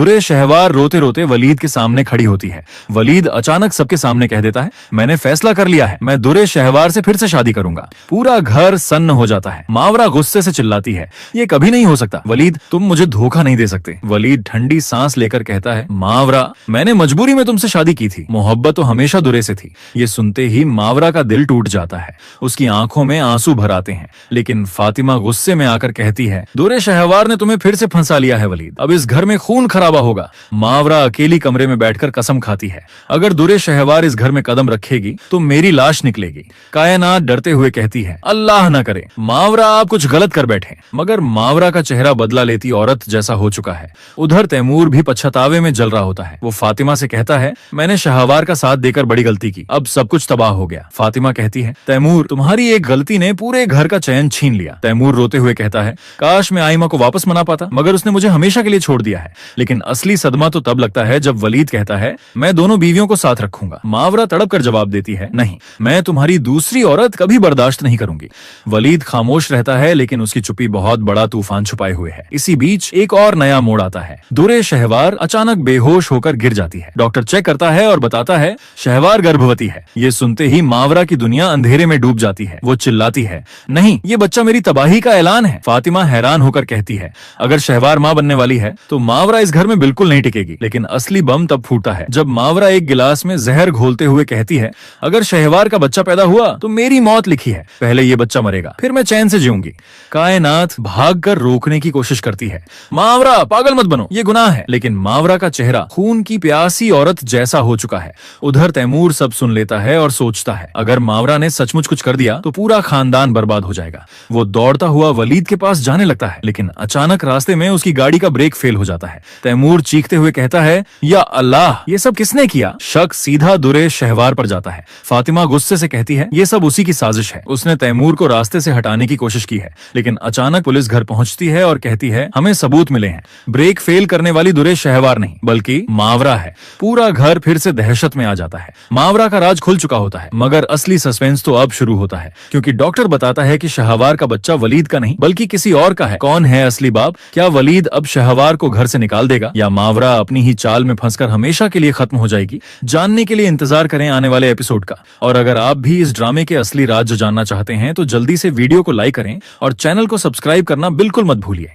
दुरे शहवार रोते रोते वलीद के सामने खड़ी होती है। वलीद अचानक सबके सामने कह देता है, मैंने फैसला कर लिया है, मैं दुरे शहवार से फिर से शादी करूंगा। पूरा घर सन्न हो जाता है। मावरा गुस्से से चिल्लाती है, ये कभी नहीं हो सकता। वलीद, तुम मुझे धोखा नहीं दे सकते। वलीद ठंडी सांस लेकर कहता है, मावरा, मैंने मजबूरी में तुमसे शादी की थी, मोहब्बत तो हमेशा दुरे से थी। ये सुनते ही मावरा का दिल टूट जाता है, उसकी आंखों में आंसू भर आते हैं। लेकिन फातिमा गुस्से में आकर कहती है, दुरे शहवार ने तुम्हें फिर से फंसा लिया है वलीद, अब इस घर में खून खराबा होगा। मावरा अकेली कमरे में बैठकर कसम खाती है, अगर दुरे शहवार इस घर में कदम रखेगी तो मेरी लाश निकलेगी। कायनात डरते हुए कहती है, अल्लाह न करे मावरा आप कुछ गलत कर बैठे। मगर मावरा का चेहरा बदला लेती औरत जैसा हो चुका है। उधर तैमूर भी पछतावे में जल रहा होता है। वो फातिमा से कहता है, मैंने शहवार का साथ देकर बड़ी गलती की, अब सब कुछ तबाह हो गया। फातिमा कहती है, तैमूर, तुम्हारी एक गलती ने पूरे घर का चैन छीन लिया। तैमूर रोते हुए कहता है, काश मैं आइमा को वापस मना पाता, मगर उसने मुझे हमेशा के लिए छोड़ दिया है। लेकिन असली सदमा तो तब लगता है जब वलीद कहता है, मैं दोनों बीवियों को साथ रखूंगा। मावरा तड़प कर जवाब देती है, नहीं, मैं तुम्हारी दूसरी औरत कभी बर्दाश्त नहीं करूंगी। वलीद खामोश रहता है, लेकिन उसकी चुप्पी बहुत बड़ा तूफान छुपाए हुए है। इसी बीच एक और नया मोड़ आता है। दुरे शहवार अचानक बेहोश होकर गिर जाती है। डॉक्टर चेक करता है और बताता है, शहवार गर्भवती है। ये सुनते ही मावरा की दुनिया अंधेरे में डूब जाती है। वो चिल्लाती है, नहीं, ये बच्चा मेरी तबाही का ऐलान है। फातिमा हैरान होकर कहती है, अगर शहवार मां बनने वाली है तो मावरा इस घर में बिल्कुल नहीं टिकेगी। लेकिन असली बम तब फूटता है जब मावरा एक गिलास में जहर घोलते हुए कहती है, अगर शहवार का बच्चा पैदा हुआ तो मेरी मौत लिखी है, पहले ये बच्चा मरेगा, फिर मैं चैन से जीऊंगी। कायनात भागकर रोकने की कोशिश करती है, मावरा पागल मत बनो, ये गुनाह है। लेकिन मावरा का चेहरा खून की प्यासी औरत जैसा हो चुका है। उधर तैमूर सब सुन लेता है और सोचता है, अगर मावरा ने सचमुच कुछ कर दिया तो पूरा खानदान बर्बाद हो जाएगा। वो दौड़ता हुआ वलीद के पास जाने लगता है, लेकिन अचानक रास्ते में उसकी गाड़ी का ब्रेक फेल हो जाता है। तैमूर चीखते हुए कहता है, या अल्लाह, ये सब किसने किया? शक सीधा दुरे शहवार पर जाता है। फातिमा गुस्से से कहती है, ये सब उसी की साजिश है, उसने तैमूर को रास्ते से हटाने की कोशिश की है। लेकिन अचानक पुलिस घर पहुंचती है और कहती है, हमें सबूत मिले हैं। ब्रेक फेल करने वाली दुरे शहवार नहीं बल्कि मावरा है। पूरा घर फिर से दहशत में आ जाता है। मावरा का राज खुल चुका होता है, मगर असली सस्पेंस तो अब शुरू होता है, क्योंकि डॉक्टर बताता है कि शहवार का बच्चा वलीद का नहीं बल्कि किसी और का है। कौन है असली बाप? क्या वलीद अब शहवार को घर से निकाल देगा, या मावरा अपनी ही चाल में फंसकर हमेशा के लिए खत्म हो जाएगी? जानने के लिए इंतजार करें आने वाले एपिसोड का। और अगर आप भी इस ड्रामे के असली राज जानना चाहते हैं तो जल्दी से वीडियो को लाइक करें और चैनल को सब्सक्राइब करना बिल्कुल मत भूलिए।